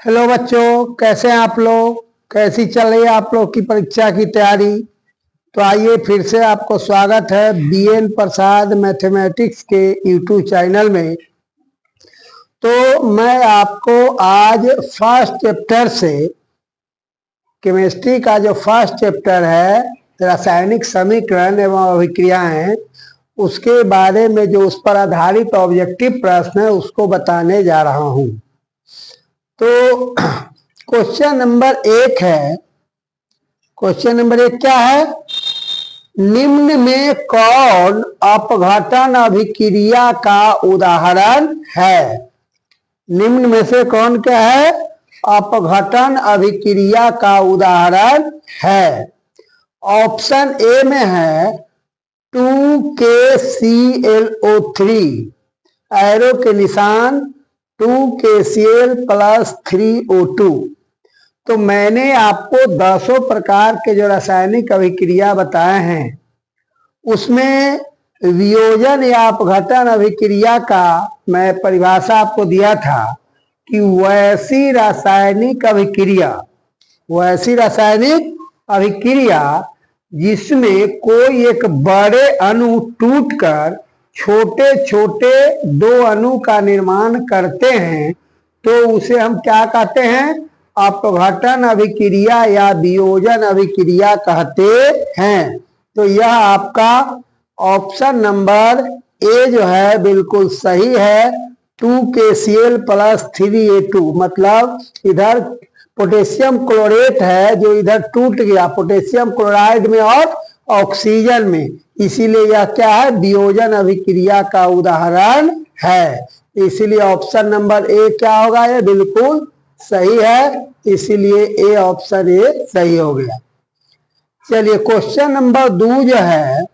Hello बच्चों, कैसे हैं आप लोग। कैसी चल रही है आप लोग की परीक्षा की तैयारी। तो आइए फिर से आपको स्वागत है बीएन प्रसाद मैथमेटिक्स के यूट्यूब चैनल में। तो मैं आपको आज फर्स्ट चैप्टर से केमिस्ट्री का जो फर्स्ट चैप्टर है रासायनिक समीकरण एवं अभिक्रियाएं, उसके बारे में जो उस पर आधारित ऑब्जेक्टिव प्रश्न है उसको बताने जा रहा हूं। तो क्वेश्चन नंबर 1 है। क्वेश्चन नंबर 1 क्या है? निम्न में कौन अपघटन अभिक्रिया का उदाहरण है? निम्न में से कौन क्या है? अपघटन अभिक्रिया का उदाहरण है। ऑप्शन ए में है 2KClO3, एरो के निशान 2KCl + 3O2। तो मैंने आपको 10 प्रकार के जो रासायनिक अभिक्रिया बताए हैं उसमें वियोजन या अपघटन अभिक्रिया का मैं परिभाषा आपको दिया था कि वैसी रासायनिक अभिक्रिया जिसमें कोई एक बड़े अणु टूटकर छोटे छोटे 2 अणु का निर्माण करते हैं तो उसे हम क्या कहते हैं? अपघटन अभिक्रिया या वियोजन अभिक्रिया कहते हैं। तो यह आपका ऑप्शन नंबर ए जो है बिल्कुल सही है। 2KCl + 3A2 मतलब इधर पोटेशियम क्लोरेट है जो इधर टूट गया पोटेशियम क्लोराइड में और ऑक्सीजन में, इसीलिए यह क्या है? वियोजन अभिक्रिया का उदाहरण है। इसीलिए ऑप्शन नंबर ए क्या होगा? ये बिल्कुल सही है, इसीलिए ए ऑप्शन ए सही हो गया। चलिए क्वेश्चन नंबर 2 जो है,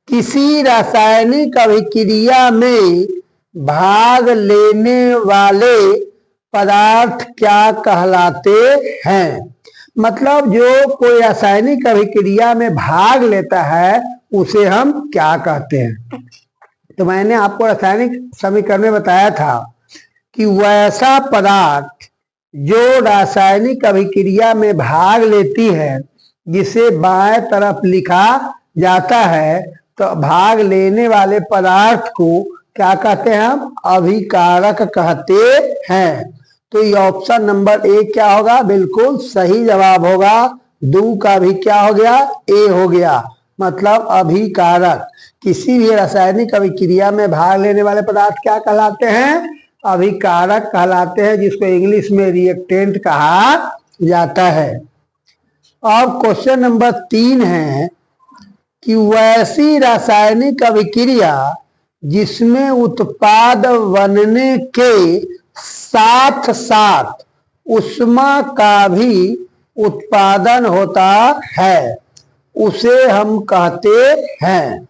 किसी रासायनिक अभिक्रिया में भाग लेने वाले पदार्थ क्या कहलाते हैं? मतलब जो कोई रासायनिक अभिक्रिया में भाग लेता है उसे हम क्या कहते हैं? तो मैंने आपको रासायनिक समीकरण में बताया था कि वैसा पदार्थ जो रासायनिक अभिक्रिया में भाग लेती है जिसे बाएं तरफ लिखा जाता है, तो भाग लेने वाले पदार्थ को क्या कहते हैं? हम अभिकारक कहते हैं। तो ये ऑप्शन नंबर ए क्या होगा? बिल्कुल सही जवाब होगा। 2 का भी क्या हो गया? ए हो गया, मतलब अभिकारक। किसी भी रासायनिक अभिक्रिया में भाग लेने वाले पदार्थ क्या कहलाते हैं? अभिकारक कहलाते हैं, जिसको इंग्लिश में रिएक्टेंट कहा जाता है। और क्वेश्चन नंबर 3 है कि वैसी रासायनिक अभिक्रिया जिसमें उत्पाद बनने के साथ साथ ऊष्मा का भी उत्पादन होता है उसे हम कहते हैं।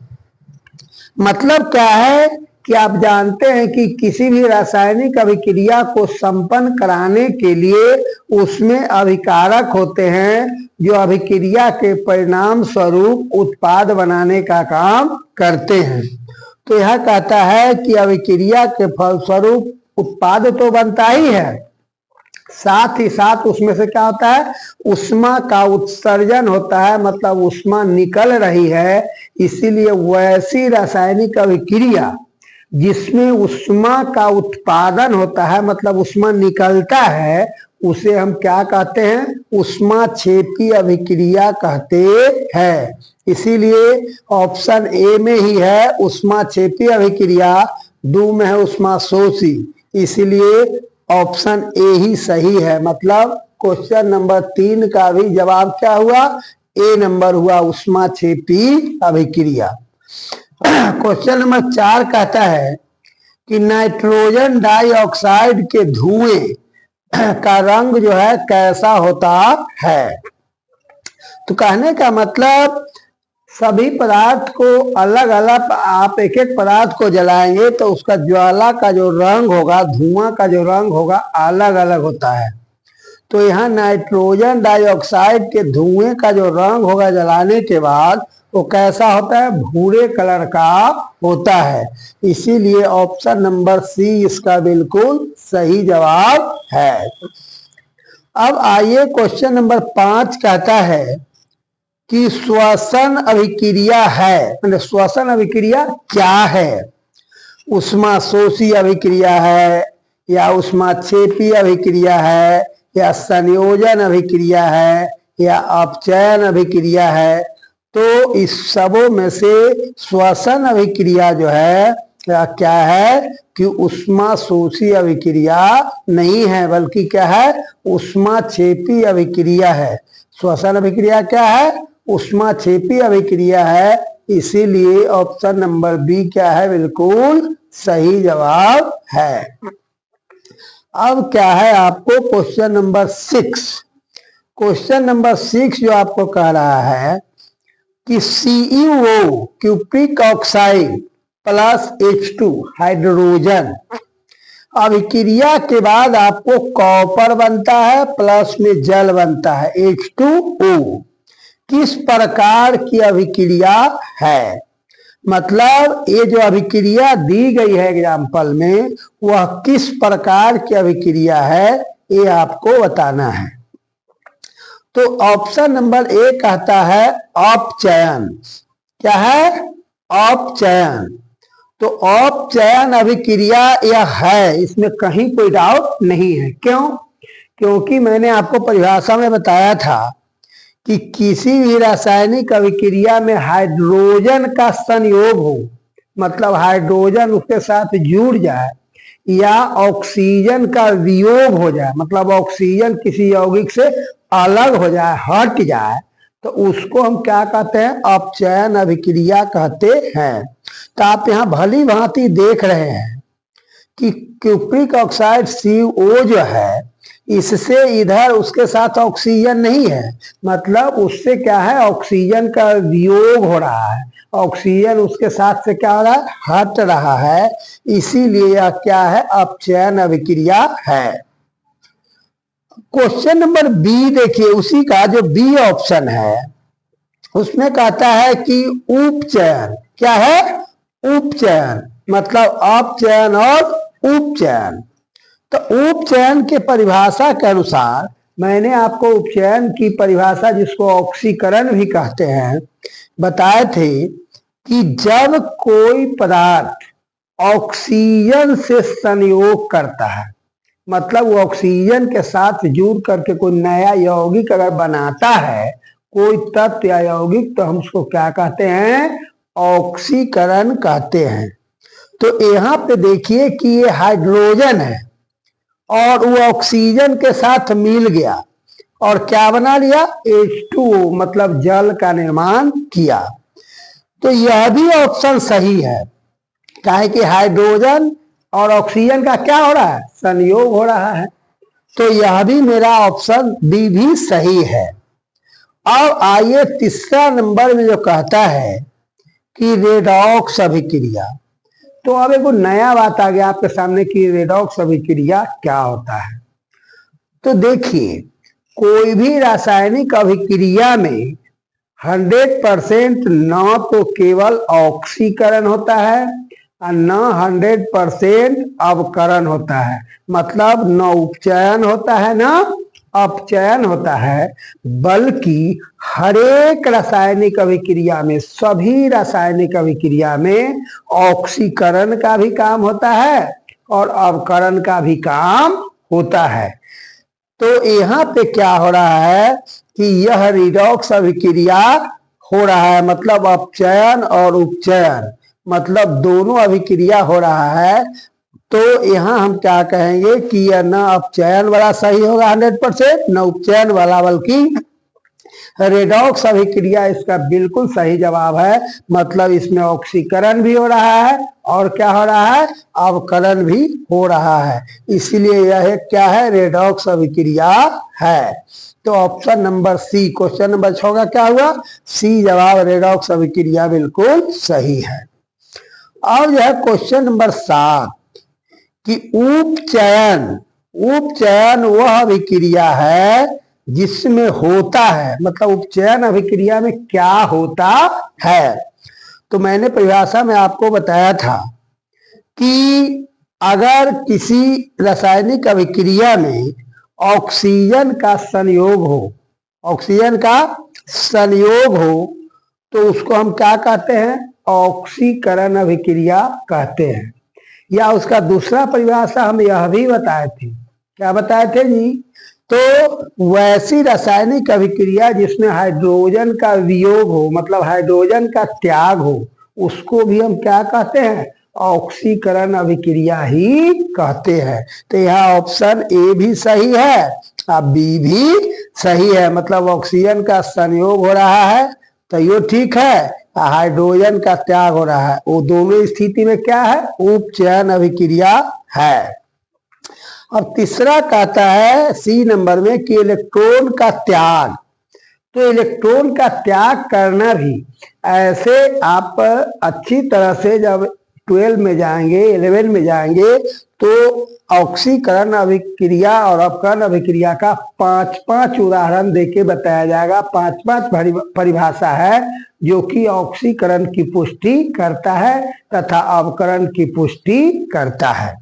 मतलब क्या है कि आप जानते हैं कि किसी भी रासायनिक अभिक्रिया को संपन्न कराने के लिए उसमें अभिकारक होते हैं जो अभिक्रिया के परिणाम स्वरूप उत्पाद बनाने का काम करते हैं। तो यह कहता है कि अभिक्रिया के फलस्वरूप उत्पाद तो बनता ही है, साथ ही साथ उसमें से क्या होता है? ऊष्मा का उत्सर्जन होता है, मतलब ऊष्मा निकल रही है। इसीलिए वैसी रासायनिक अभिक्रिया जिसमें ऊष्मा का उत्पादन होता है, मतलब ऊष्मा निकलता है, उसे हम क्या कहते हैं? ऊष्माक्षेपी अभिक्रिया कहते हैं। इसीलिए ऑप्शन ए में ही है ऊष्माक्षेपी अभिक्रिया, 2 में है ऊष्माशोषी, इसीलिए ऑप्शन ए ही सही है। मतलब क्वेश्चन नंबर 3 का भी जवाब क्या हुआ? ए नंबर हुआ, ऊष्माक्षेपी अभिक्रिया। क्वेश्चन नंबर 4 कहता है कि नाइट्रोजन डाइऑक्साइड के धुएं का रंग जो है कैसा होता है? तो कहने का मतलब सभी पदार्थ को अलग अलग, आप एक एक पदार्थ को जलाएंगे तो उसका ज्वाला का जो रंग होगा, धुआं का जो रंग होगा, अलग अलग होता है। तो यहाँ नाइट्रोजन डाइऑक्साइड के धुएं का जो रंग होगा जलाने के बाद, वो कैसा होता है, भूरे कलर का होता है। इसीलिए ऑप्शन नंबर सी इसका बिल्कुल सही जवाब है। अब आइए क्वेश्चन नंबर 5 कहता है कि श्वसन अभिक्रिया है, मतलब श्वसन अभिक्रिया क्या है। उष्माशोषी अभिक्रिया है, या उष्माक्षेपी अभिक्रिया है, या संयोजन अभिक्रिया है, या अपचयन अभिक्रिया है। तो इस सबों में से श्वसन अभिक्रिया जो है क्या है कि उष्माशोषी अभिक्रिया नहीं है, बल्कि क्या है, उष्माक्षेपी अभिक्रिया है। श्वसन अभिक्रिया क्या है, उष्माक्षेपी अभिक्रिया है। इसीलिए ऑप्शन नंबर बी क्या है, बिल्कुल सही जवाब है। अब क्या है आपको क्वेश्चन नंबर 6। क्वेश्चन नंबर 6 जो आपको कह रहा है कि CuO cupric oxide plus H2 hydrogen अभिक्रिया के बाद आपको कॉपर बनता है, प्लस में जल बनता है H2O। किस प्रकार की अभिक्रिया है, मतलब ये जो अभिक्रिया दी गई है एग्जाम्पल में, वह किस प्रकार की अभिक्रिया है, ये आपको बताना है। तो ऑप्शन नंबर ए कहता है अपचयन। क्या है, अपचयन। तो अपचयन अभिक्रिया यह है, इसमें कहीं कोई डाउट नहीं है। क्यों, क्योंकि मैंने आपको परिभाषा में बताया था कि किसी भी रासायनिक अभिक्रिया में हाइड्रोजन का संयोग हो, मतलब हाइड्रोजन उसके साथ जुड़ जाए, या ऑक्सीजन का वियोग हो जाए, मतलब ऑक्सीजन किसी यौगिक से अलग हो जाए, हट जाए, तो उसको हम क्या कहते हैं, अपचयन अभिक्रिया कहते हैं। तो आप यहाँ भली भांति देख रहे हैं कि क्यूप्रिक ऑक्साइड CO जो है, इससे इधर उसके साथ ऑक्सीजन नहीं है, मतलब उससे क्या है, ऑक्सीजन का वियोग हो रहा है, ऑक्सीजन उसके साथ से क्या हो रहा है, हट रहा है। इसीलिए यह क्या है, अपचयन अभिक्रिया है। क्वेश्चन नंबर बी देखिए, उसी का जो बी ऑप्शन है उसमें कहता है कि उपचयन। क्या है, उपचयन, मतलब अपचयन और उपचयन। तो उपचयन के परिभाषा के अनुसार मैंने आपको उपचयन की परिभाषा, जिसको ऑक्सीकरण भी कहते हैं, बताए थे कि जब कोई पदार्थ ऑक्सीजन से संयोग करता है, मतलब वो ऑक्सीजन के साथ जुड़ करके कोई नया यौगिक अगर बनाता है, कोई तत्व या यौगिक, तो हम उसको क्या कहते हैं, ऑक्सीकरण कहते हैं। तो यहाँ पे देखिए कि ये हाइड्रोजन है और वो ऑक्सीजन के साथ मिल गया और क्या बना लिया, H2O, मतलब जल का निर्माण किया। तो यह भी ऑप्शन सही है, काहे कि हाइड्रोजन और ऑक्सीजन का क्या हो रहा है, संयोग हो रहा है। तो यह भी मेरा ऑप्शन बी भी सही है। अब आइए तीसरा नंबर में जो कहता है कि रेडॉक्स अभिक्रिया। तो अब एक नया बात आ गया आपके सामने कि रेडॉक्स अभिक्रिया क्या होता है। तो देखिए, कोई भी रासायनिक अभिक्रिया में 100% न तो केवल ऑक्सीकरण होता है और न 100% अवकरण होता है, मतलब न उपचयन होता है न अपचयन होता है, बल्कि हर एक रासायनिक अभिक्रिया में, सभी रासायनिक अभिक्रिया में ऑक्सीकरण का भी काम होता है और अवकरण का भी काम होता है। तो यहाँ पे क्या हो रहा है कि यह रिडॉक्स अभिक्रिया हो रहा है, मतलब अपचयन और उपचयन, मतलब दोनों अभिक्रिया हो रहा है। तो यहाँ हम क्या कहेंगे कि यह न अपचयन वाला सही होगा 100%, न उपचयन वाला, बल्कि रेडॉक्स अभिक्रिया इसका बिल्कुल सही जवाब है। मतलब इसमें ऑक्सीकरण भी हो रहा है और क्या हो रहा है, अवकरण भी हो रहा है। इसीलिए यह क्या है, रेडॉक्स अभिक्रिया है। तो option number C, question number 6 का क्या हुआ, सी जवाब, रेडॉक्स अभिक्रिया बिल्कुल सही है। अब यह क्वेश्चन नंबर 7 कि उपचयन। उपचयन वह अभिक्रिया है जिसमें होता है, मतलब उपचयन अभिक्रिया में क्या होता है। तो मैंने परिभाषा में आपको बताया था कि अगर किसी रासायनिक अभिक्रिया में ऑक्सीजन का संयोग हो, ऑक्सीजन का संयोग हो, तो उसको हम क्या कहते हैं? ऑक्सीकरण अभिक्रिया कहते हैं। या उसका दूसरा परिभाषा हम यह भी बताए थे, क्या बताए थे जी? तो वैसी रासायनिक अभिक्रिया जिसमें हाइड्रोजन का वियोग हो, मतलब हाइड्रोजन का त्याग हो, उसको भी हम क्या कहते हैं? ऑक्सीकरण अभिक्रिया ही कहते हैं। तो यहाँ ऑप्शन ए भी सही है और बी भी सही है, मतलब ऑक्सीजन का संयोग हो रहा है तो ये ठीक है, हाइड्रोजन का त्याग हो रहा है, वो दोनों स्थिति में क्या है? उपचयन अभिक्रिया है। और तीसरा कहता है सी नंबर में कि इलेक्ट्रॉन का त्याग। तो इलेक्ट्रॉन का त्याग करना भी ऐसे आप अच्छी तरह से जब 12 में जाएंगे, 11 में जाएंगे, तो ऑक्सीकरण अभिक्रिया और अपकरण अभिक्रिया का 5-5 उदाहरण देके बताया जाएगा। 5-5 परिभाषा है जो कि ऑक्सीकरण की पुष्टि करता है तथा अपकरण की पुष्टि करता है।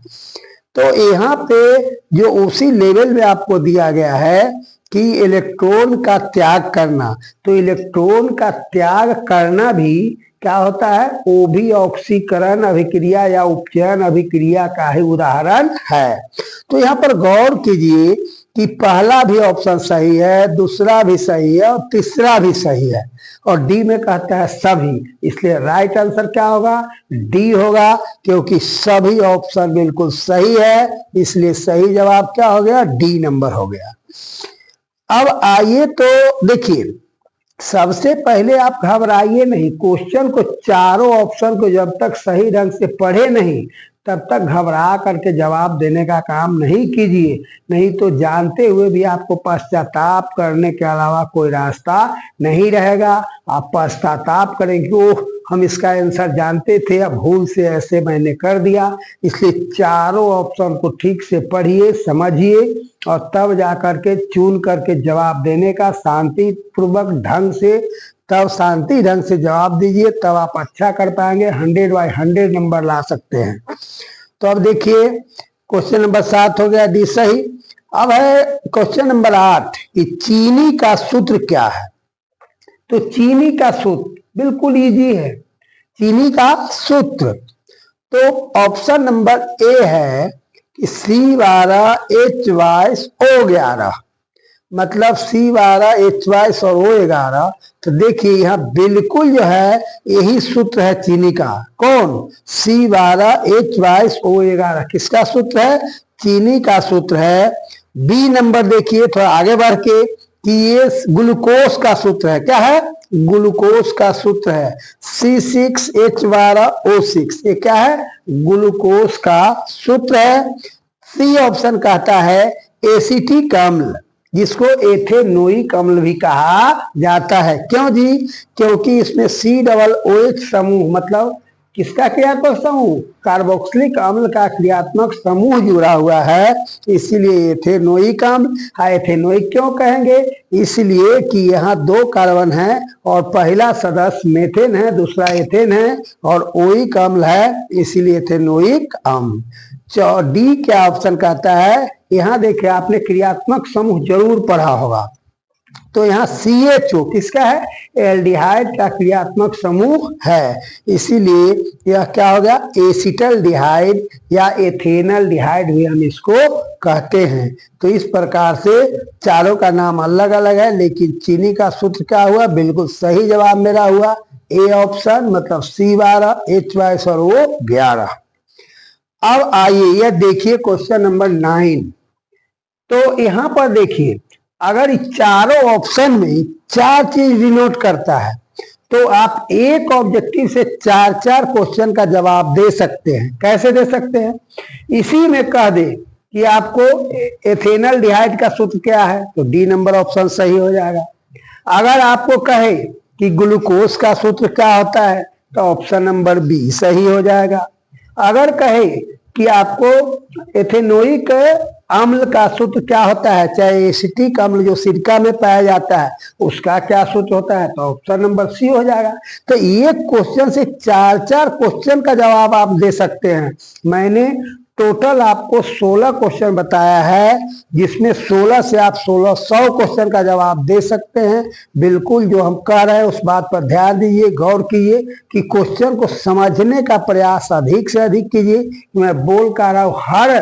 तो यहाँ पे जो उसी लेवल में आपको दिया गया है कि इलेक्ट्रॉन का त्याग करना, तो इलेक्ट्रॉन का त्याग करना भी क्या होता है? वो भी ऑक्सीकरण अभिक्रिया या उपचयन अभिक्रिया का ही उदाहरण है। तो यहाँ पर गौर कीजिए कि पहला भी ऑप्शन सही है, दूसरा भी सही है और तीसरा भी सही है, और डी में कहता है सभी, इसलिए राइट आंसर क्या होगा? डी होगा, क्योंकि सभी ऑप्शन बिल्कुल सही है, इसलिए सही जवाब क्या हो गया? डी नंबर हो गया। अब आइए तो देखिए, सबसे पहले आप घबराइए नहीं, क्वेश्चन को चारों ऑप्शन को जब तक सही ढंग से पढ़े नहीं तब तक घबरा करके जवाब देने का काम नहीं कीजिए, नहीं तो जानते हुए भी आपको पश्चाताप करने के अलावा कोई रास्ता नहीं रहेगा। आप पश्चाताप करेंगे, ओह हम इसका आंसर जानते थे, अब भूल से ऐसे मैंने कर दिया। इसलिए चारों ऑप्शन को ठीक से पढ़िए, समझिए और तब जा करके चुन करके जवाब देने का शांति पूर्वक ढंग से, तब शांति ढंग से जवाब दीजिए, तब आप अच्छा कर पाएंगे, 100/100 नंबर ला सकते हैं। तो अब देखिए क्वेश्चन नंबर 7 हो गया, डी सही। अब है क्वेश्चन नंबर 8 कि चीनी का सूत्र क्या है? तो चीनी का सूत्र बिल्कुल इजी है, चीनी का सूत्र तो ऑप्शन नंबर ए है कि C12H22O11, मतलब C12H22 और O11। तो देखिए यहाँ बिल्कुल जो है यही सूत्र है चीनी का। कौन? C12H22O11 किसका सूत्र है? चीनी का सूत्र है। बी नंबर देखिए थोड़ा आगे बढ़ के कि ये ग्लूकोज का सूत्र है। क्या है? ग्लूकोज का सूत्र है C6H12O6। ये क्या है? ग्लूकोज का सूत्र है। सी ऑप्शन कहता है एसिटिक अम्ल, जिसको एथेनोइक अम्ल भी कहा जाता है। क्यों जी? क्योंकि इसमें COOH समूह, मतलब किसका क्रियात्मक समूह? कार्बोक्सिलिक अम्ल का क्रियात्मक समूह जुड़ा हुआ है, इसीलिए एथेनोइक अम्ल। एथेनोइक क्यों कहेंगे? इसलिए कि यहाँ 2 कार्बन है और पहला सदस्य मेथेन है, दूसरा एथेन है और ओइक अम्ल है, इसीलिए एथेनोइक अम्ल। डी क्या ऑप्शन कहता है? यहाँ देखिए आपने क्रियात्मक समूह जरूर पढ़ा होगा, तो यहाँ CHO किसका है? एल्डिहाइड का क्रियात्मक समूह है, इसीलिए यह क्या हो गया? एसिटल्डिहाइड या एथेनल्डिहाइड भी हम इसको कहते हैं। तो इस प्रकार से चारों का नाम अलग अलग है, लेकिन चीनी का सूत्र क्या हुआ? बिल्कुल सही जवाब मेरा हुआ ए ऑप्शन, मतलब C12H22 और O11। अब आइए यह देखिए क्वेश्चन नंबर 9। तो यहाँ पर देखिए अगर चारों ऑप्शन में 4 चीज डिनोट करता है तो आप एक ऑब्जेक्टिव से 4-4 क्वेश्चन का जवाब दे सकते हैं। कैसे दे सकते हैं? इसी में कह दे कि आपको एथेनल्डिहाइड का सूत्र क्या है, तो डी नंबर ऑप्शन सही हो जाएगा। अगर आपको कहे कि ग्लूकोज का सूत्र क्या होता है, तो ऑप्शन नंबर बी सही हो जाएगा। अगर कहे कि आपको एथेनोइक अम्ल का सूत्र क्या होता है, चाहे एसिटिक अम्ल जो सिरका में पाया जाता है उसका क्या सूत्र होता है, तो ऑप्शन नंबर सी हो जाएगा। तो एक क्वेश्चन से 4-4 क्वेश्चन का जवाब आप दे सकते हैं। मैंने टोटल आपको 16 क्वेश्चन बताया है, जिसमें 16 से आप 1600 क्वेश्चन का जवाब दे सकते हैं। बिल्कुल जो हम कह रहे हैं उस बात पर ध्यान दीजिए, गौर कीजिए कि क्वेश्चन को समझने का प्रयास अधिक से अधिक कीजिए। मैं बोल कर रहा हूँ हर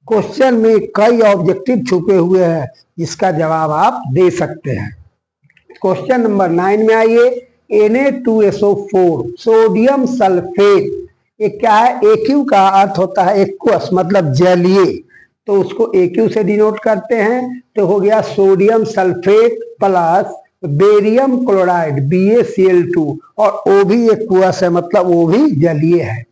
क्वेश्चन में कई ऑब्जेक्टिव छुपे हुए हैं, इसका जवाब आप दे सकते हैं। क्वेश्चन नंबर 9 में आइए। Na2SO4 सोडियम सल्फेट, ये क्या है, AQ का अर्थ होता है एक्वस मतलब जलीय, तो उसको AQ से डिनोट करते हैं। तो हो गया sodium sulphate plus barium chloride BaCl2, और वो भी एक्वस है मतलब वो भी जलीय है।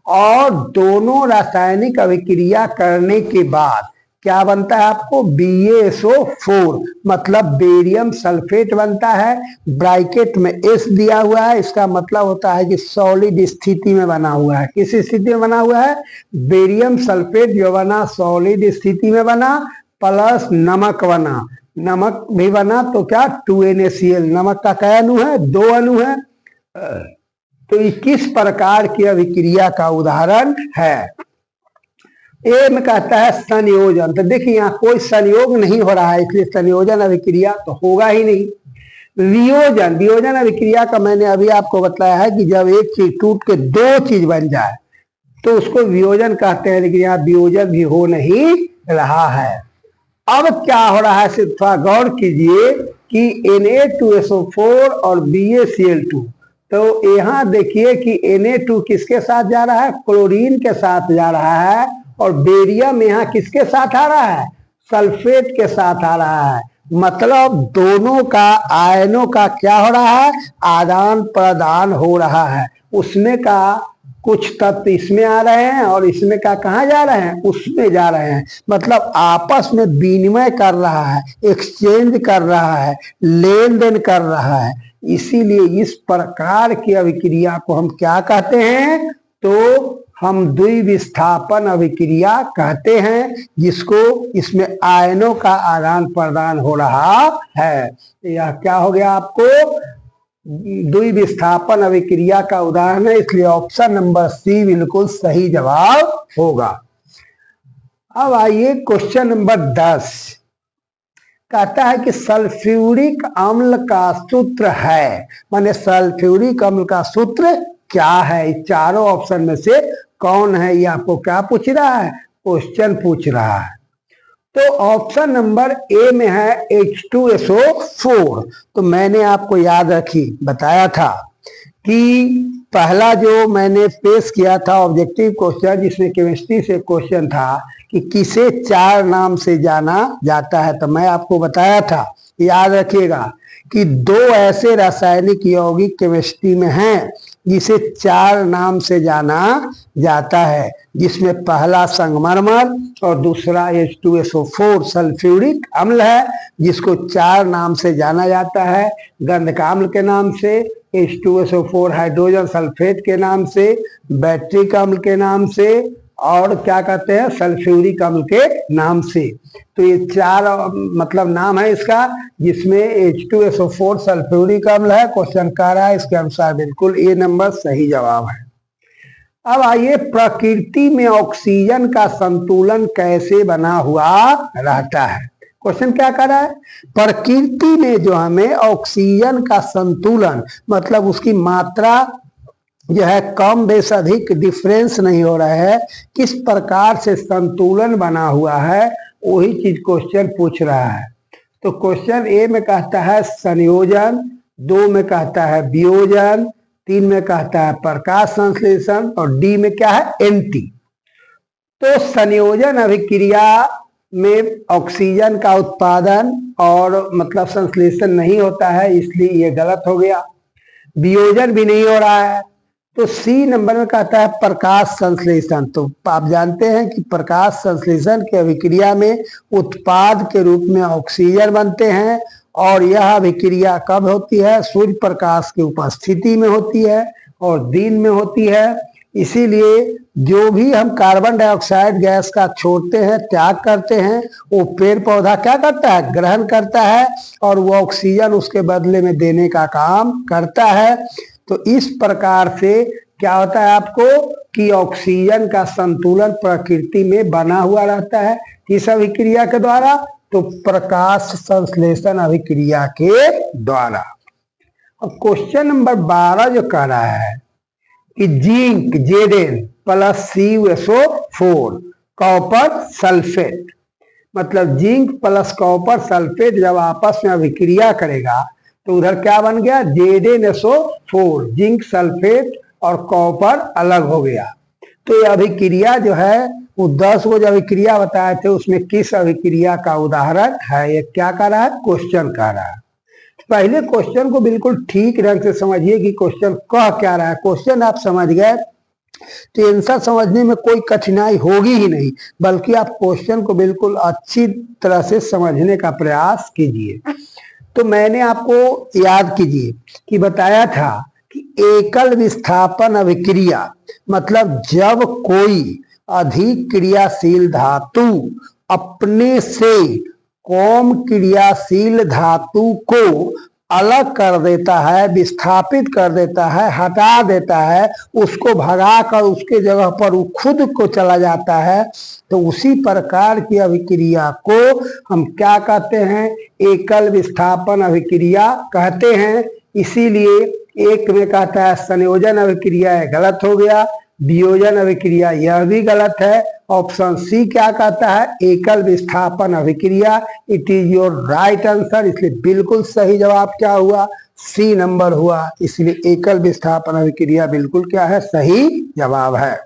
और दोनों रासायनिक अभिक्रिया करने के बाद क्या बनता है आपको, BaSO4 मतलब बेरियम सल्फेट बनता है। ब्रैकेट में S दिया हुआ है, इसका मतलब होता है कि सॉलिड स्थिति में बना हुआ है। किस स्थिति में बना हुआ है, बेरियम सल्फेट जो बना सॉलिड स्थिति में बना, प्लस नमक बना, नमक भी बना तो क्या 2NaCl, नमक का क्या अणु है, 2 अणु है। तो ये किस प्रकार की अभिक्रिया का उदाहरण है। ए में कहता है संयोजन, तो देखिए यहाँ कोई संयोग नहीं हो रहा है, इसलिए संयोजन अभिक्रिया तो होगा ही नहीं। वियोजन, वियोजन अभिक्रिया का मैंने अभी आपको बताया है कि जब एक चीज टूट के 2 चीज बन जाए तो उसको वियोजन कहते हैं, लेकिन यहाँ वियोजन भी हो नहीं रहा है। अब क्या हो रहा है, सिर्फ थोड़ा गौर कीजिए कि Na2SO4 और BaCl2, तो यहाँ देखिए कि Na2 किसके साथ जा रहा है, क्लोरीन के साथ जा रहा है, और बेरियम यहाँ किसके साथ आ रहा है, सल्फेट के साथ आ रहा है। मतलब दोनों का आयनों का क्या हो रहा है, आदान प्रदान हो रहा है। उसमें का कुछ तत्व इसमें आ रहे हैं और इसमें का कहाँ जा रहे हैं, उसमें जा रहे हैं। मतलब आपस में विनिमय कर रहा है, एक्सचेंज कर रहा है, लेन देन कर रहा है। इसीलिए इस प्रकार की अभिक्रिया को हम क्या कहते हैं, तो हम द्विविस्थापन अभिक्रिया कहते हैं, जिसको इसमें आयनों का आदान प्रदान हो रहा है। यह क्या हो गया आपको, द्विविस्थापन अभिक्रिया का उदाहरण है, इसलिए ऑप्शन नंबर सी बिल्कुल सही जवाब होगा। अब आइए क्वेश्चन नंबर 10, कहता है कि सल्फ्यूरिक अम्ल का सूत्र है, माने सल्फ्यूरिक अम्ल का सूत्र क्या है, चारों ऑप्शन में से कौन है, ये आपको क्या पूछ रहा है, क्वेश्चन पूछ रहा है। तो ऑप्शन नंबर ए में है H2SO4। तो मैंने आपको याद रखी बताया था कि पहला जो मैंने पेश किया था ऑब्जेक्टिव क्वेश्चन, जिसमें केमिस्ट्री से क्वेश्चन था कि किसे 4 नाम से जाना जाता है, तो मैं आपको बताया था, याद रखिएगा कि 2 ऐसे रासायनिक यौगिक केमिस्ट्री में हैं जिसे 4 नाम से जाना जाता है, जिसमें पहला संगमरमर और दूसरा H2SO4 सल्फ्यूरिक अम्ल है, जिसको 4 नाम से जाना जाता है। गंधक अम्ल के नाम से, H2SO4 हाइड्रोजन सल्फेट के नाम से, बैट्रिक अम्ल के नाम से, और क्या कहते हैं सल्फ्यूरिक अम्ल के नाम से। तो ये 4 मतलब नाम है इसका, जिसमें H2SO4 सल्फ्यूरिक अम्ल है। क्वेश्चन कह रहा है इसके अनुसार बिल्कुल ए नंबर सही जवाब है। अब आइए, प्रकृति में ऑक्सीजन का संतुलन कैसे बना हुआ रहता है। क्वेश्चन क्या कर रहा है, प्रकृति में जो हमें ऑक्सीजन का संतुलन मतलब उसकी मात्रा जो है कम बेस अधिक डिफरेंस नहीं हो रहा है, किस प्रकार से संतुलन बना हुआ है, वही चीज क्वेश्चन पूछ रहा है। तो क्वेश्चन ए में कहता है संयोजन, 2 में कहता है वियोजन, 3 में कहता है प्रकाश संश्लेषण, और डी में क्या है एंटी। तो संयोजन अभिक्रिया में ऑक्सीजन का उत्पादन और मतलब संश्लेषण नहीं होता है, इसलिए ये गलत हो गया। वियोजन भी नहीं हो रहा है, तो सी नंबर में कहता है प्रकाश संश्लेषण। तो आप जानते हैं कि प्रकाश संश्लेषण की अभिक्रिया में उत्पाद के रूप में ऑक्सीजन बनते हैं, और यह अभिक्रिया कब होती है, सूर्य प्रकाश की उपस्थिति में होती है और दिन में होती है। इसीलिए जो भी हम कार्बन डाइऑक्साइड गैस का छोड़ते हैं, त्याग करते हैं, वो पेड़ पौधा क्या करता है, ग्रहण करता है और वो ऑक्सीजन उसके बदले में देने का काम करता है। तो इस प्रकार से क्या होता है आपको कि ऑक्सीजन का संतुलन प्रकृति में बना हुआ रहता है। किस अभिक्रिया के द्वारा? तो प्रकाश संश्लेषण अभिक्रिया के द्वारा। अब क्वेश्चन नंबर 12 जो कह रहा है कि zinc Zn plus CuSO4 copper sulphate, मतलब जिंक प्लस कॉपर सल्फेट जब आपस में अभिक्रिया करेगा तो उधर क्या बन गया, ZnSO4, जिंक सल्फेट और कॉपर अलग हो गया। तो ये अभिक्रिया जो है वो 10 गो जो अभिक्रिया बताए थे उसमें किस अभिक्रिया का उदाहरण है, ये क्या कह रहा है, क्वेश्चन कह रहा है। पहले क्वेश्चन को बिल्कुल ठीक ढंग से समझिए कि क्वेश्चन कह क्या रहा है। क्वेश्चन आप समझ गए तो आंसर समझने में कोई कठिनाई होगी ही नहीं, बल्कि आप क्वेश्चन को बिल्कुल अच्छी तरह से समझने का प्रयास कीजिए। तो मैंने आपको याद कीजिए कि बताया था कि एकल विस्थापन अभिक्रिया मतलब जब कोई अधिक क्रियाशील धातु अपने से कम क्रियाशील धातु को अलग कर देता है, विस्थापित कर देता है, हटा देता है, उसको भगाकर उसके जगह पर वो खुद को चला जाता है, तो उसी प्रकार की अभिक्रिया को हम क्या कहते हैं, एकल विस्थापन अभिक्रिया कहते हैं। इसीलिए एक में कहता है संयोजन अभिक्रिया, है गलत हो गया, वियोजन अभिक्रिया यह भी गलत है। ऑप्शन सी क्या कहता है, एकल विस्थापन अभिक्रिया, it is your right answer. इसलिए बिल्कुल सही जवाब क्या हुआ, सी नंबर हुआ। इसलिए एकल विस्थापन अभिक्रिया बिल्कुल क्या है, सही जवाब है।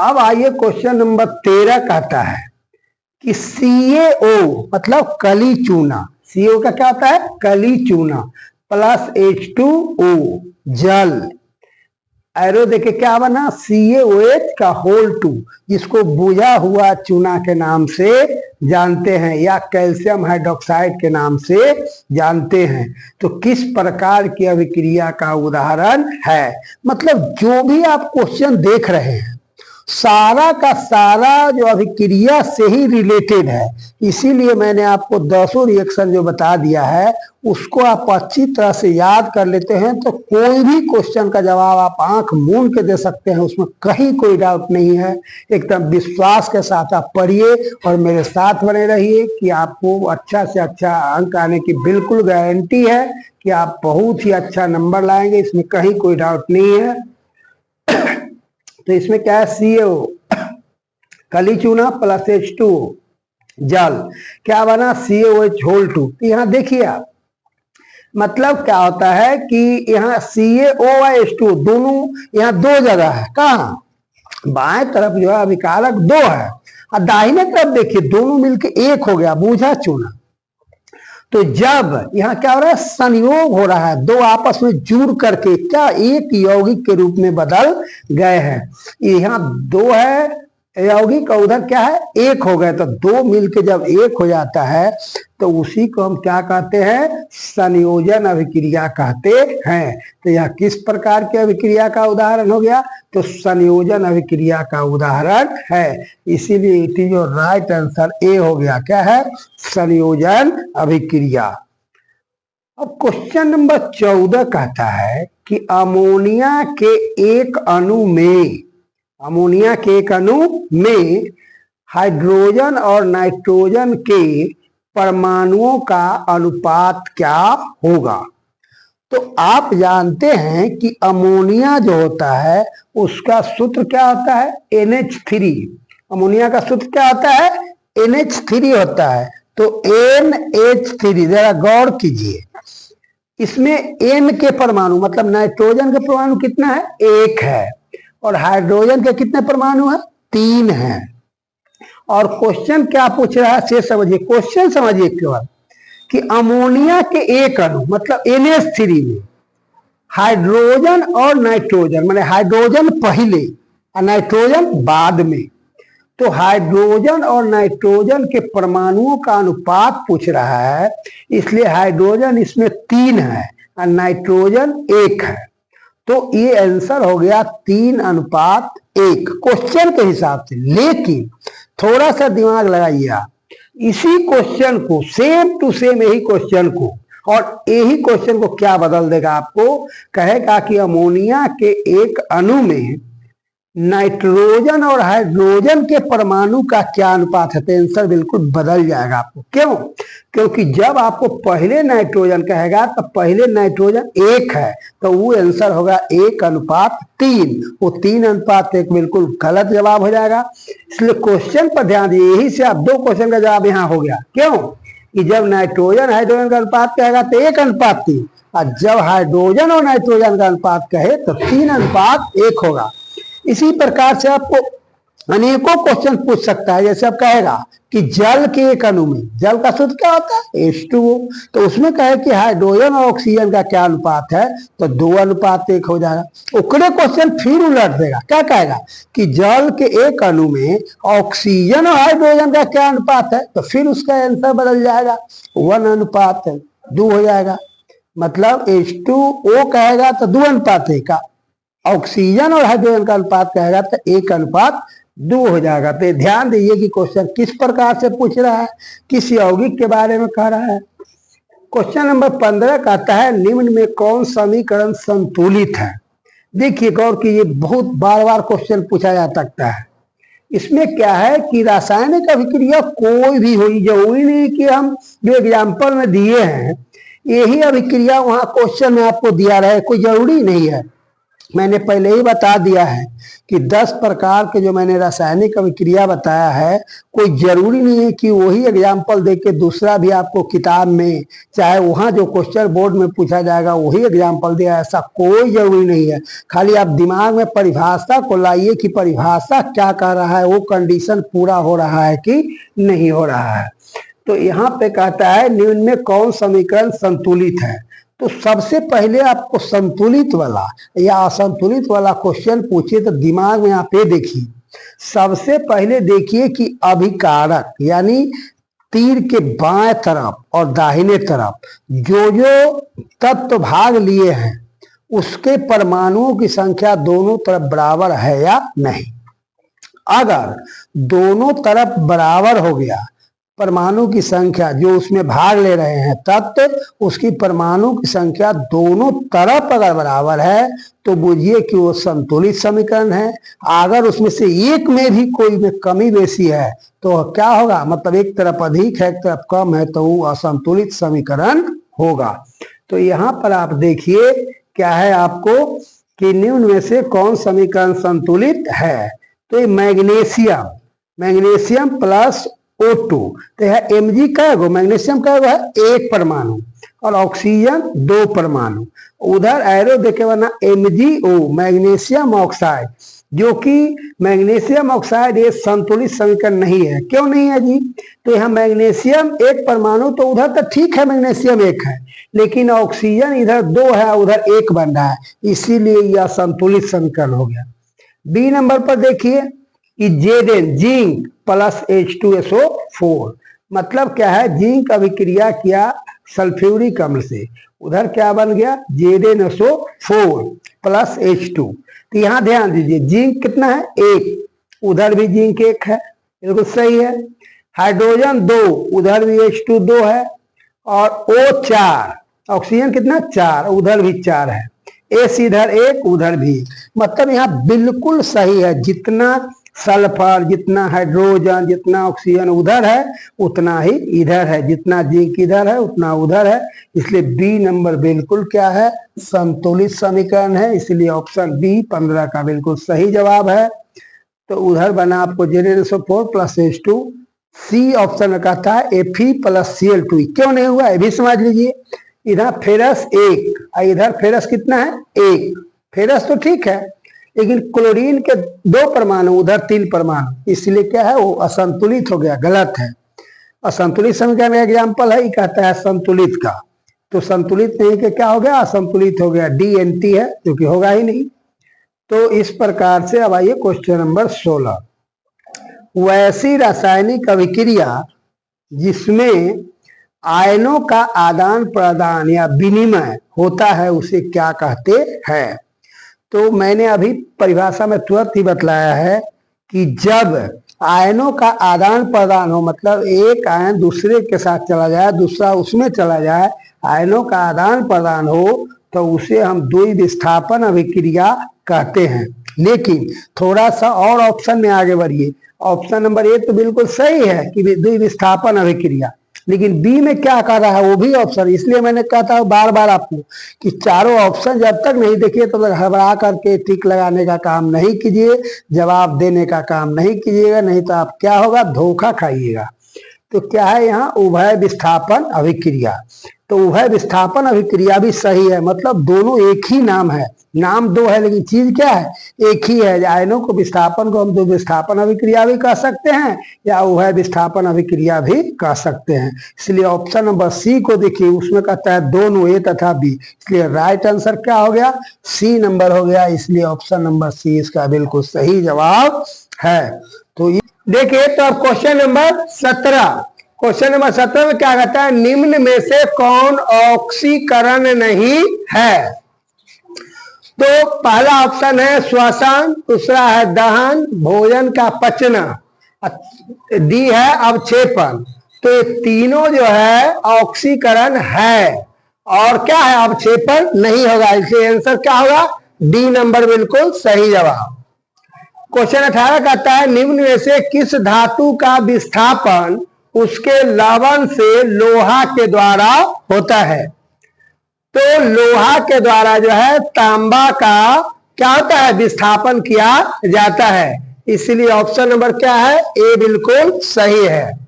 अब आइए क्वेश्चन नंबर 13 कहता है कि CaO मतलब कली चूना, CO का क्या होता है, कली चूना, प्लस H2O जल, एरो देखे क्या बना, CaOH का होल 2, जिसको बुझा हुआ चूना के नाम से जानते हैं या कैल्शियम हाइड्रोक्साइड के नाम से जानते हैं। तो किस प्रकार की अभिक्रिया का उदाहरण है, मतलब जो भी आप क्वेश्चन देख रहे हैं सारा का सारा जो अभिक्रिया से ही रिलेटेड है। इसीलिए मैंने आपको 10 रिएक्शन जो बता दिया है उसको आप अच्छी तरह से याद कर लेते हैं तो कोई भी क्वेश्चन का जवाब आप आंख मूंद के दे सकते हैं, उसमें कहीं कोई डाउट नहीं है। एकदम विश्वास के साथ आप पढ़िए और मेरे साथ बने रहिए कि आपको अच्छा से अच्छा अंक आने की बिल्कुल गारंटी है कि आप बहुत ही अच्छा नंबर लाएंगे, इसमें कहीं कोई डाउट नहीं है। तो इसमें क्या है, CaO कली चूना प्लस H2O जल, क्या बना, CaOH होल 2। यहाँ देखिए आप, मतलब क्या होता है कि यहाँ CaO और H2O दोनों यहाँ दो जगह है, कहाँ, बाएं तरफ जो है अभिकारक 2 है और दाहिने तरफ देखिए दोनों मिलके एक हो गया, बूझा चूना। तो जब यहाँ क्या हो रहा है, संयोग हो रहा है, दो आपस में जुड़ करके क्या एक यौगिक के रूप में बदल गए हैं। यहाँ 2 है यौगिक और उधर क्या है, एक हो गए। तो 2 मिलके जब एक हो जाता है तो उसी को हम क्या कहते हैं, संयोजन अभिक्रिया कहते हैं। तो यह किस प्रकार की अभिक्रिया का उदाहरण हो गया, तो संयोजन अभिक्रिया का उदाहरण है। इसीलिए it is your right answer, A हो गया, क्या है, संयोजन अभिक्रिया। अब क्वेश्चन नंबर 14 कहता है कि अमोनिया के एक अणु में हाइड्रोजन और नाइट्रोजन के परमाणुओं का अनुपात क्या होगा। तो आप जानते हैं कि अमोनिया जो होता है उसका सूत्र क्या होता है, NH3। अमोनिया का सूत्र क्या होता है, NH3 होता है। तो NH3, जरा गौर कीजिए, इसमें N के परमाणु मतलब नाइट्रोजन के परमाणु कितना है, 1 है, और हाइड्रोजन के कितने परमाणु है, 3 है। और क्वेश्चन क्या पूछ रहा है से समझिए, क्वेश्चन समझिए केवल कि अमोनिया के एक अणु मतलब NH3 में हाइड्रोजन और नाइट्रोजन, माने हाइड्रोजन पहले और नाइट्रोजन बाद में, तो हाइड्रोजन और नाइट्रोजन के परमाणुओं का अनुपात पूछ रहा है। इसलिए हाइड्रोजन इसमें 3 है और नाइट्रोजन 1 है। तो ये आंसर हो गया 3:1 क्वेश्चन के हिसाब से। लेकिन थोड़ा सा दिमाग लगाइए आप, इसी क्वेश्चन को सेम टू सेम यही क्वेश्चन को और यही क्वेश्चन को क्या बदल देगा आपको, कहेगा कि अमोनिया के एक अणु में नाइट्रोजन और हाइड्रोजन के परमाणु का क्या अनुपात है, तो आंसर बिल्कुल बदल जाएगा आपको। क्यों? क्योंकि जब आपको पहले नाइट्रोजन कहेगा तो पहले नाइट्रोजन 1 है, तो वो आंसर होगा 1:3। वो 3:1 बिल्कुल गलत जवाब हो जाएगा। इसलिए क्वेश्चन पर ध्यान दिए, यही से आप 2 क्वेश्चन का जवाब यहाँ हो गया। क्यों? कि जब नाइट्रोजन हाइड्रोजन का अनुपात कहेगा तो 1:3, और जब हाइड्रोजन और नाइट्रोजन का अनुपात कहे तो 3:1 होगा। इसी प्रकार से आपको अनेकों क्वेश्चन पूछ सकता है। जैसे आप कहेगा कि जल के एक अणु में, जल का सूत्र क्या होता है, H2O, तो उसमें कहे कि हाइड्रोजन और ऑक्सीजन का क्या अनुपात है, तो 2:1 हो जाएगा। उकड़े क्वेश्चन फिर उलट देगा, क्या कहेगा कि जल के एक अणु में ऑक्सीजन और हाइड्रोजन का क्या अनुपात है, तो फिर उसका आंसर बदल जाएगा, 1:2 हो जाएगा। मतलब H2O कहेगा तो 2:1 का, ऑक्सीजन और हाइड्रोजन का अनुपात कहेगा तो 1:2 हो जाएगा। तो ध्यान दीजिए कि क्वेश्चन किस प्रकार से पूछ रहा है, किस यौगिक के बारे में कह रहा है। क्वेश्चन नंबर 15 कहता है निम्न में कौन समीकरण संतुलित है। देखिए गौर कीजिए, बहुत बार बार क्वेश्चन पूछा जा सकता है। इसमें क्या है कि रासायनिक अभिक्रिया कोई भी हो, जरूरी नहीं कि हम जो एग्जाम्पल में दिए हैं यही अभिक्रिया वहां क्वेश्चन में आपको दिया रहे, कोई जरूरी नहीं है। मैंने पहले ही बता दिया है कि 10 प्रकार के जो मैंने रासायनिक अभिक्रिया बताया है, कोई जरूरी नहीं है कि वही एग्जाम्पल देके दूसरा भी आपको किताब में, चाहे वहां जो क्वेश्चन बोर्ड में पूछा जाएगा वही एग्जाम्पल दिया, ऐसा कोई जरूरी नहीं है। खाली आप दिमाग में परिभाषा को लाइए कि परिभाषा क्या कह रहा है, वो कंडीशन पूरा हो रहा है कि नहीं हो रहा है। तो यहाँ पे कहता है निम्न में कौन समीकरण संतुलित है। तो सबसे पहले आपको संतुलित वाला या असंतुलित वाला क्वेश्चन पूछे तो दिमाग में आप ये देखिए, सबसे पहले देखिए कि अभिकारक यानी तीर के बाएं तरफ और दाहिने तरफ जो जो तत्व भाग लिए हैं उसके परमाणुओं की संख्या दोनों तरफ बराबर है या नहीं। अगर दोनों तरफ बराबर हो गया, परमाणु की संख्या जो उसमें भाग ले रहे हैं तत्व, उसकी परमाणु की संख्या दोनों तरफ अगर बराबर है तो बुझिए कि वो संतुलित समीकरण है। अगर उसमें से एक में भी कोई में कमी बेसी है तो क्या होगा, मतलब एक तरफ अधिक है एक तरफ कम है, तो वो असंतुलित समीकरण होगा। तो यहाँ पर आप देखिए क्या है आपको कि निम्न में से कौन समीकरण संतुलित है। तो ये मैग्नीशियम प्लस O2, तो यह Mg का मैग्नीशियम का है 1 परमाणु और ऑक्सीजन 2 परमाणु। उधर एरो देखे बना MgO मैग्नीशियम ऑक्साइड, जो कि मैग्नीशियम ऑक्साइड ये संतुलित समीकरण नहीं है। क्यों नहीं है जी? तो यहाँ मैग्नीशियम 1 परमाणु, तो उधर तो ठीक है मैग्नीशियम 1 है, लेकिन ऑक्सीजन इधर 2 है उधर 1 बन रहा है, इसीलिए यह संतुलित समीकरण हो गया। बी नंबर पर देखिए कि Zn जिंक प्लस H2SO4, मतलब क्या है, जिंक अभिक्रिया किया सल्फ्यूरिक अम्ल से, उधर क्या बन गया ZnSO4 प्लस H2। तो यहाँ ध्यान दीजिए जिंक कितना है 1, उधर भी जिंक 1 है, बिल्कुल सही है। हाइड्रोजन 2, उधर भी H2 2 है, और O4 ऑक्सीजन कितना 4, उधर भी 4 है। एस इधर 1 उधर भी, मतलब यहाँ बिल्कुल सही है। जितना सल्फर, जितना हाइड्रोजन, जितना ऑक्सीजन उधर है उतना ही इधर है, जितना जिंक इधर है उतना उधर है। इसलिए बी नंबर बिल्कुल क्या है, संतुलित समीकरण है। इसलिए ऑप्शन बी 15 का बिल्कुल सही जवाब है। तो उधर बना आपको ZnSO4 plus H2। C option में कहता है Fe प्लस Cl2। क्यों नहीं हुआ ये भी समझ लीजिए। इधर फेरस 1 और इधर फेरस कितना है 1, फेरस तो ठीक है, लेकिन क्लोरीन के 2 परमाणु उधर 3 परमाणु, इसलिए क्या है वो असंतुलित हो गया, गलत है। असंतुलित समीकरण का एग्जाम्पल है, कहता है संतुलित का, तो संतुलित नहीं के क्या हो गया, असंतुलित हो गया, DNT है जो कि होगा ही नहीं। तो इस प्रकार से अब आइए क्वेश्चन नंबर 16। वैसी रासायनिक अभिक्रिया जिसमें आयनों का आदान प्रदान या विनिमय होता है उसे क्या कहते हैं। तो मैंने अभी परिभाषा में तुरंत ही बतलाया है कि जब आयनों का आदान प्रदान हो, मतलब एक आयन दूसरे के साथ चला जाए, दूसरा उसमें चला जाए, आयनों का आदान प्रदान हो, तो उसे हम द्विविस्थापन अभिक्रिया कहते हैं। लेकिन थोड़ा सा और ऑप्शन में आगे बढ़िए। ऑप्शन नंबर 1 तो बिल्कुल सही है कि द्विविस्थापन अभिक्रिया, लेकिन बी में क्या कर रहा है वो भी ऑप्शन। इसलिए मैंने कहा था बार बार आपको कि चारों ऑप्शन जब तक नहीं देखिए तब तक हड़बड़ा करके टिक लगाने का काम नहीं कीजिए, जवाब देने का काम नहीं कीजिएगा, नहीं तो आप क्या होगा, धोखा खाइएगा। तो क्या है यहाँ, उभय विस्थापन अभिक्रिया। तो उभय विस्थापन अभिक्रिया भी सही है, मतलब दोनों एक ही नाम है, नाम दो है लेकिन चीज क्या है, एक ही है। आयनों को विस्थापन को हम दो विस्थापन अभिक्रिया भी कह सकते हैं या उभय विस्थापन अभिक्रिया भी कह सकते हैं। इसलिए ऑप्शन नंबर सी को देखिए, उसमें कहता है दोनों ए तथा बी, इसलिए राइट आंसर क्या हो गया, सी नंबर हो गया। इसलिए ऑप्शन नंबर सी इसका बिल्कुल सही जवाब है। तो देखिए, तो अब क्वेश्चन नंबर 17, क्वेश्चन नंबर 17 में क्या कहता है, निम्न में से कौन ऑक्सीकरण नहीं है। तो पहला ऑप्शन है श्वसन, दूसरा है दहन, भोजन का पचना, डी है अवक्षेपण। तो ये तीनों जो है ऑक्सीकरण है, और क्या है, अवक्षेपण नहीं होगा। इसलिए आंसर क्या होगा, डी नंबर बिल्कुल सही जवाब। क्वेश्चन 18 कहता है, निम्न में से किस धातु का विस्थापन उसके लवण से लोहा के द्वारा होता है। तो लोहा के द्वारा जो है तांबा का क्या होता है, विस्थापन किया जाता है। इसलिए ऑप्शन नंबर क्या है, ए बिल्कुल सही है।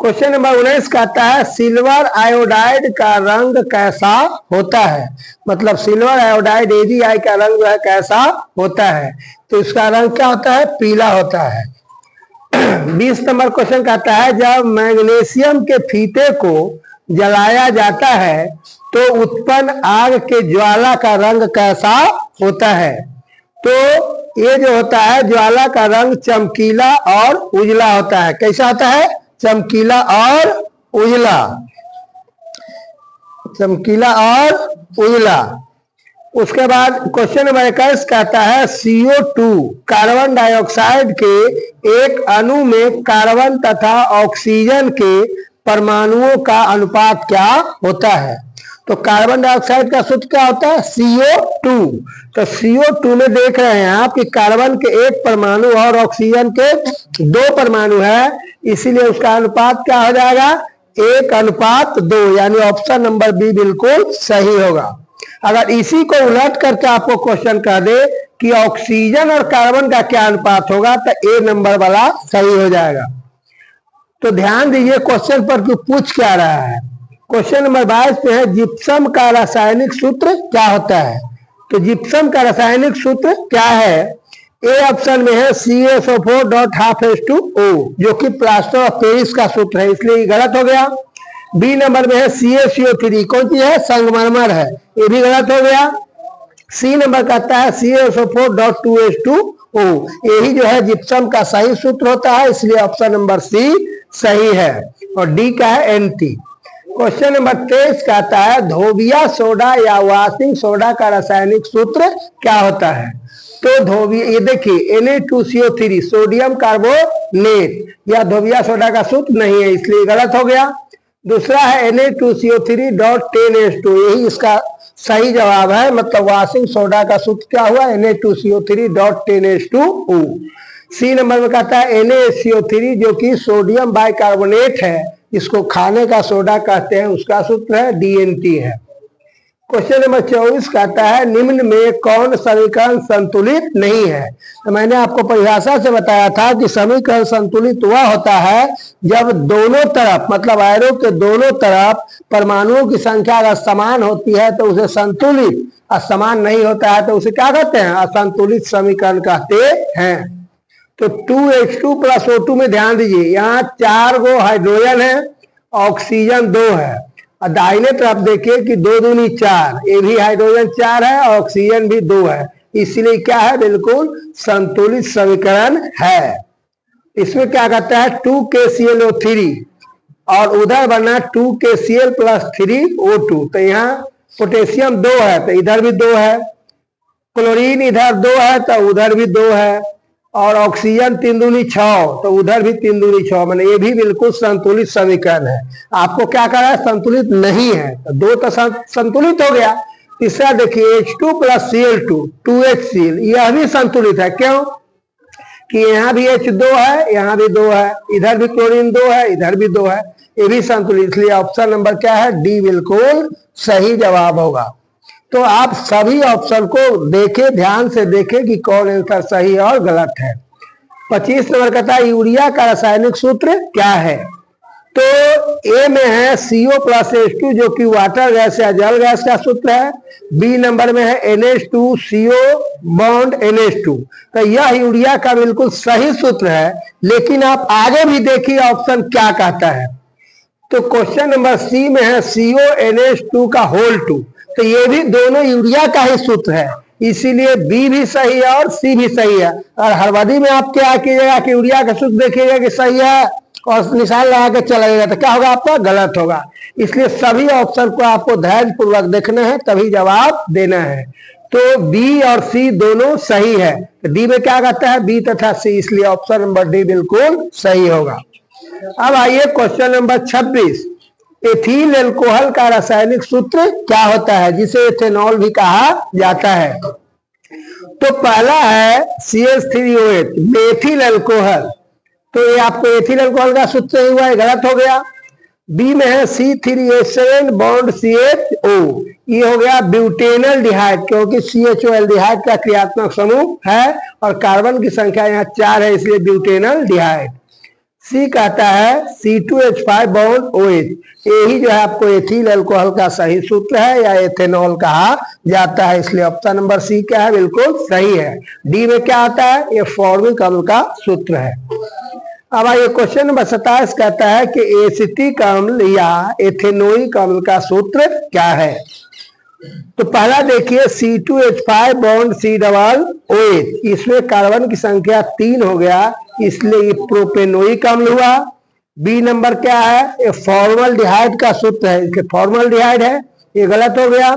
क्वेश्चन नंबर 19 कहता है, सिल्वर आयोडाइड का रंग कैसा होता है। मतलब सिल्वर आयोडाइड AgI का रंग जो है कैसा होता है, तो इसका रंग क्या होता है, पीला होता है। 20 नंबर क्वेश्चन कहता है, जब मैग्नीशियम के फीते को जलाया जाता है तो उत्पन्न आग के ज्वाला का रंग कैसा होता है। तो ये जो होता है ज्वाला का रंग चमकीला और उजला होता है। कैसा होता है, चमकीला और उजला, चमकीला और उजला। उसके बाद क्वेश्चन नंबर 21 कहता है, CO2 कार्बन डाइऑक्साइड के एक अणु में कार्बन तथा ऑक्सीजन के परमाणुओं का अनुपात क्या होता है। तो कार्बन डाइऑक्साइड का सूत्र क्या होता है, CO2। तो CO2 में देख रहे हैं आप कि कार्बन के एक परमाणु और ऑक्सीजन के 2 परमाणु है, इसीलिए उसका अनुपात क्या हो जाएगा, 1:2, यानी ऑप्शन नंबर बी बिल्कुल सही होगा। अगर इसी को उलट करके आपको क्वेश्चन कह दे कि ऑक्सीजन और कार्बन का क्या अनुपात होगा, तो ए नंबर वाला सही हो जाएगा। तो ध्यान दीजिए क्वेश्चन पर कि पूछ क्या रहा है। क्वेश्चन नंबर 22 पे है, जिप्सम का रासायनिक सूत्र क्या होता है। तो जिप्सम का रासायनिक सूत्र क्या है, ए ऑप्शन में है CaSO4.12H2O, जो कि प्लास्टर ऑफ पेरिस का सूत्र है, इसलिए गलत हो गया। बी नंबर में है CaCO3, कौन सी है, संगमरमर है, ये भी गलत हो गया। सी नंबर कहता है CaSO4.2H2O, यही जो है जिप्सम का सही सूत्र होता है, इसलिए ऑप्शन नंबर सी सही है। और डी का है NT। क्वेश्चन नंबर 23 कहता है, धोबिया सोडा या वॉशिंग सोडा का रासायनिक सूत्र क्या होता है। तो धोबिया, ये देखिए Na2CO3 सोडियम कार्बोनेट, या धोबिया सोडा का सूत्र नहीं है, इसलिए गलत हो गया। दूसरा है Na2CO3.10H2, यही इसका सही जवाब है। मतलब वॉशिंग सोडा का सूत्र क्या हुआ, Na2CO3.10H2O। सी नंबर में कहता है NaCO3, जो कि सोडियम बाइकार्बोनेट है, इसको खाने का सोडा कहते हैं, उसका सूत्र है DNT है। क्वेश्चन नंबर 24 कहता है, निम्न में कौन समीकरण संतुलित नहीं है। तो मैंने आपको परिभाषा से बताया था कि समीकरण संतुलित वह होता है जब दोनों तरफ, मतलब एरो के दोनों तरफ परमाणुओं की संख्या अगर समान होती है तो उसे संतुलित, और समान नहीं होता है तो उसे क्या कहते हैं, असंतुलित समीकरण कहते हैं। तो 2H2 + O2 में ध्यान दीजिए, यहाँ 4 गो हाइड्रोजन है, ऑक्सीजन 2 है, और दाहिने तरफ देखिए कि 2 दूनी 4, ये भी हाइड्रोजन 4 है, ऑक्सीजन भी 2 है, इसलिए क्या है, बिल्कुल संतुलित समीकरण है। इसमें क्या कहता है 2KClO3, और उधर बना 2KCl + 3O2। तो यहाँ पोटेशियम 2 है तो इधर भी 2 है, क्लोरीन इधर 2 है तो उधर भी 2 है, और ऑक्सीजन 3 दूनी 6 तो उधर भी 3 दूनी 6, मैंने ये भी बिल्कुल संतुलित समीकरण है। आपको क्या करा है, संतुलित नहीं है, तो 2 तो संतुलित हो गया। तीसरा देखिए H2 प्लस Cl2 2HCl, यह भी संतुलित है। क्यों कि यहाँ भी H2 है, यहाँ भी 2 है, इधर भी क्लोरीन 2 है, इधर भी 2 है, ये भी संतुलित, इसलिए ऑप्शन नंबर क्या है, डी बिल्कुल सही जवाब होगा। तो आप सभी ऑप्शन को देखें, ध्यान से देखें कि कौन आंसर सही और गलत है। 25 नंबर कहता है यूरिया का रासायनिक सूत्र क्या है। तो ए में है CO प्लस H2 जो कि वाटर गैस या जल गैस का सूत्र है। बी नंबर में है NH2CO बॉन्ड NH2, तो यह यूरिया का बिल्कुल सही सूत्र है। लेकिन आप आगे भी देखिए ऑप्शन क्या कहता है। तो क्वेश्चन नंबर सी में है CONH2 का होल 2, तो ये भी दोनों यूरिया का ही सूत्र है, इसीलिए बी भी सही है और सी भी सही है। और हरवादी में आप क्या कीजिएगा कि यूरिया का सूत्र देखिएगा कि सही है और निशान लगा के चलाइएगा, तो क्या होगा, आपका गलत होगा। इसलिए सभी ऑप्शन को आपको धैर्य पूर्वक देखना है, तभी जवाब देना है। तो बी और सी दोनों सही है। तो डी में क्या कहता है, बी तथा सी, इसलिए ऑप्शन नंबर डी बिल्कुल सही होगा। अब आइए क्वेश्चन नंबर 26, एथिल एल्कोहल का रासायनिक सूत्र क्या होता है, जिसे एथेनॉल भी कहा जाता है। तो पहला है CH3OH मेथिल एल्कोहल, तो ये आपको एथिल एल्कोहल का सूत्र ही हुआ है, गलत हो गया। बी में है C3H7 बॉन्ड CHO, ये हो गया ब्यूटेनल डिहाइड, क्योंकि CHO एल्डिहाइड का क्रियात्मक समूह है और कार्बन की संख्या यहाँ 4 है, इसलिए ब्यूटेनल डिहाइड। सी कहता है C2H5 बॉन्ड OH, यही जो है आपको एथिल अल्कोहल का सही सूत्र है या एथेनॉल कहा जाता है, इसलिए ऑप्शन नंबर सी क्या है, बिल्कुल सही है। डी में क्या आता है, ये फॉर्मिक अम्ल का सूत्र है। अब ये क्वेश्चन नंबर 27 कहता है कि एसिटिक अम्ल या एथेनोइक अम्ल का सूत्र क्या है। तो पहला देखिए C2H5 बॉन्ड COOH, इसमें कार्बन की संख्या 3 हो गया, इसलिए ये प्रोपेनोइक अम्ल हुआ। बी नंबर क्या है, ये फॉर्मल्डिहाइड का सूत्र है, इसके फॉर्मल्डिहाइड है, ये गलत हो गया।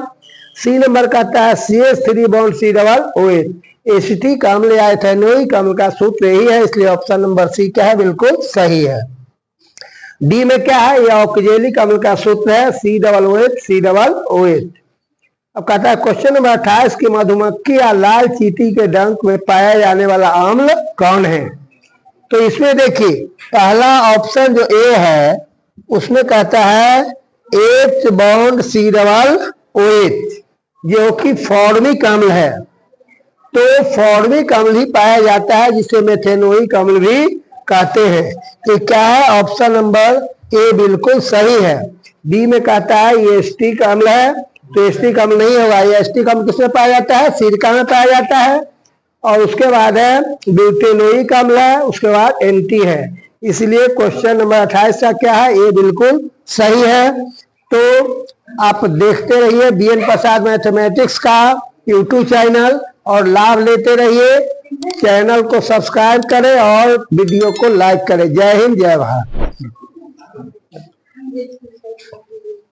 सी नंबर कहता है CH3 बॉन्ड COOH, एसिटिक अम्ल या एथेनोइक अम्ल का सूत्र यही है, इसलिए ऑप्शन नंबर सी क्या है, बिल्कुल सही है। डी में क्या है, यह ऑक्जेलिक अम्ल का सूत्र है COOH। अब कहता है क्वेश्चन नंबर 28 की मधुमक्खी या लाल चींटी के डंक में पाया जाने वाला अम्ल कौन है। तो इसमें देखिए पहला ऑप्शन जो ए है उसमें कहता है H बॉन्ड COOH जो कि फॉर्मिक अम्ल है। तो फॉर्मिक अम्ल ही पाया जाता है जिसे मेथेनोइक अम्ल भी कहते हैं। तो क्या है, ऑप्शन नंबर ए बिल्कुल सही है। बी में कहता है ये एस्टिक अम्ल है, तो एस्टिक अम्ल नहीं होगा। ये एस्टिक अम्ल किसमें पाया जाता है, सिरका में पाया जाता है। और उसके बाद है ब्यूटेनोइक अम्ल है, उसके बाद एंटी है, इसलिए क्वेश्चन नंबर 28 का क्या है, ये बिल्कुल सही है। तो आप देखते रहिए BN प्रसाद मैथमेटिक्स का YouTube चैनल और लाभ लेते रहिए। चैनल को सब्सक्राइब करें और वीडियो को लाइक करें। जय हिंद, जय भारत।